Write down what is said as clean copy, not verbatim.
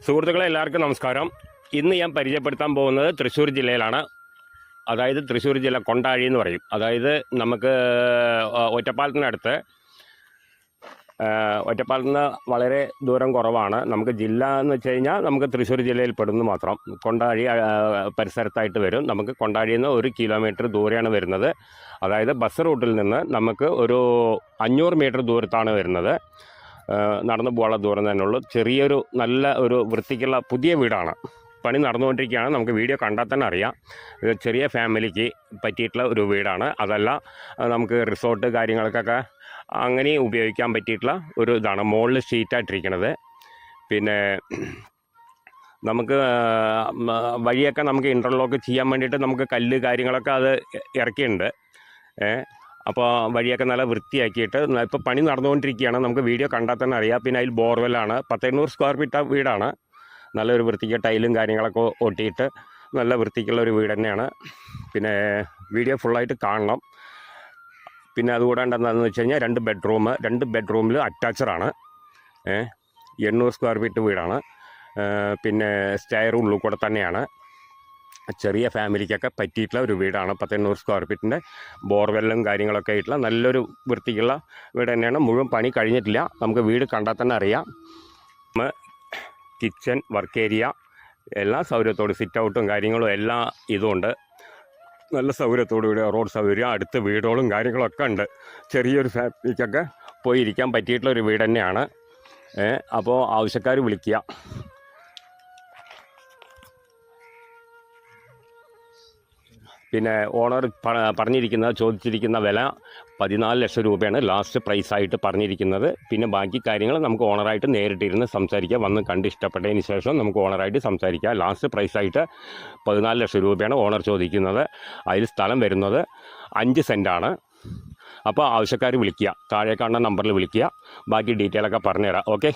സുഹൃത്തുക്കളെ എല്ലാവർക്കും നമസ്കാരം. ഇന്ന് ഞാൻ പരിചയപ്പെടുത്താൻ പോകുന്നത് തൃശ്ശൂർ ജില്ലയിലാണ്. അതായത് തൃശ്ശൂർ ജില്ല കൊണ്ടാഴി എന്ന് പറയും. അതായത് നമുക്ക് ഒറ്റപ്പാലത്തിനടുത്ത്, ഒറ്റപ്പാലത്ത് നിന്ന് വളരെ ദൂരം കുറവാണ്. നമുക്ക് ജില്ല എന്ന് വെച്ച് കഴിഞ്ഞാൽ നമുക്ക് തൃശ്ശൂർ ജില്ലയിൽ പെടുന്നു മാത്രം. കൊണ്ടാഴി പരിസരത്തായിട്ട് വരും. നമുക്ക് കൊണ്ടാഴിയിൽ നിന്ന് 1 കിലോമീറ്റർ ദൂരെയാണ് വരുന്നത്. അതായത് ബസ് റൂട്ടിൽ നിന്ന് നമുക്ക് ഒരു 500 മീറ്റർ ദൂരത്താണ് വരുന്നത്. നടന്നു പോകാനുള്ള ദൂരം തന്നെ ഉള്ളൂ. ചെറിയൊരു നല്ല ഒരു വൃത്തിക്കുള്ള പുതിയ വീടാണ്. പണി നടന്നുകൊണ്ടിരിക്കുകയാണ്. നമുക്ക് വീഡിയോ കണ്ടാൽ തന്നെ അറിയാം. ഇത് ചെറിയ ഫാമിലിക്ക് പറ്റിയിട്ടുള്ള ഒരു വീടാണ്. അതല്ല നമുക്ക് റിസോർട്ട് കാര്യങ്ങൾക്കൊക്കെ അങ്ങനെ ഉപയോഗിക്കാൻ പറ്റിയിട്ടുള്ള ഒരു ഇതാണ്. മുകളിൽ ഷീറ്റായിട്ടിരിക്കുന്നത്. പിന്നെ നമുക്ക് വഴിയൊക്കെ നമുക്ക് ഇൻ്റർലോക്ക് ചെയ്യാൻ വേണ്ടിയിട്ട് നമുക്ക് കല്ല് കാര്യങ്ങളൊക്കെ അത് ഇറക്കിയിട്ടുണ്ട്. അപ്പോൾ വഴിയൊക്കെ നല്ല വൃത്തിയാക്കിയിട്ട് ഇപ്പോൾ പണി നടന്നുകൊണ്ടിരിക്കുകയാണ്. നമുക്ക് വീഡിയോ കണ്ടാൽ തന്നെ അറിയാം. പിന്നെ അതിൽ ബോർവെല്ലാണ്. 1800 സ്ക്വയർ ഫീറ്റ് വീടാണ്. നല്ലൊരു വൃത്തിക്ക് ടൈലും കാര്യങ്ങളൊക്കെ ഒട്ടിയിട്ട് നല്ല വൃത്തിക്കുള്ള ഒരു വീട് തന്നെയാണ്. പിന്നെ വീഡിയോ ഫുള്ളായിട്ട് കാണണം. പിന്നെ അതുകൂടാണ്ട് എന്താണെന്ന് വെച്ച് കഴിഞ്ഞാൽ 2 ബെഡ്റൂം, 2 ബെഡ്റൂമിൽ അറ്റാച്ചഡാണ്. 800 സ്ക്വയർ ഫീറ്റ് വീടാണ്. പിന്നെ സ്റ്റെയർ ഉള്ളിൽ കൂടെ തന്നെയാണ്. ചെറിയ ഫാമിലിക്കൊക്കെ പറ്റിയിട്ടുള്ള ഒരു വീടാണ്. 1800 സ്ക്വയർ ഫീറ്റിൻ്റെ ബോർവെല്ലും കാര്യങ്ങളൊക്കെ ആയിട്ടുള്ള നല്ലൊരു വൃത്തിക്കുള്ള വീട് തന്നെയാണ്. മുഴുവൻ പണി കഴിഞ്ഞിട്ടില്ല. നമുക്ക് വീട് കണ്ടാൽ തന്നെ അറിയാം. കിച്ചൺ, വർക്ക് ഏരിയ എല്ലാ സൗകര്യത്തോടും, സിറ്റ് ഔട്ടും കാര്യങ്ങളും എല്ലാ ഇതുമുണ്ട്. നല്ല സൗകര്യത്തോടു കൂടി റോഡ് സൗകര്യം, അടുത്ത് വീടുകളും കാര്യങ്ങളൊക്കെ ഉണ്ട്. ചെറിയൊരു ഫാമിലിക്കൊക്കെ പോയി ഇരിക്കാൻ പറ്റിയിട്ടുള്ള ഒരു വീട് തന്നെയാണ്. അപ്പോൾ ആവശ്യക്കാർ വിളിക്കുക. പിന്നെ ഓണർ ചോദിച്ചിരിക്കുന്ന വില 14 ലക്ഷം രൂപയാണ് ലാസ്റ്റ് പ്രൈസായിട്ട് പറഞ്ഞിരിക്കുന്നത്. പിന്നെ ബാക്കി കാര്യങ്ങൾ നമുക്ക് ഓണറായിട്ട് നേരിട്ടിരുന്ന് സംസാരിക്കാം. വന്ന് കണ്ട് ഇഷ്ടപ്പെട്ടതിന് ശേഷം നമുക്ക് ഓണറായിട്ട് സംസാരിക്കാം. ലാസ്റ്റ് പ്രൈസായിട്ട് 14 ലക്ഷം രൂപയാണ് ഓണർ ചോദിക്കുന്നത്. അതിൽ സ്ഥലം വരുന്നത് 5 സെൻറ്റാണ്. അപ്പോൾ ആവശ്യക്കാർ വിളിക്കുക. താഴെ കാണുന്ന നമ്പറിൽ വിളിക്കുക. ബാക്കി ഡീറ്റെയിലൊക്കെ പറഞ്ഞുതരാം. ഓക്കെ.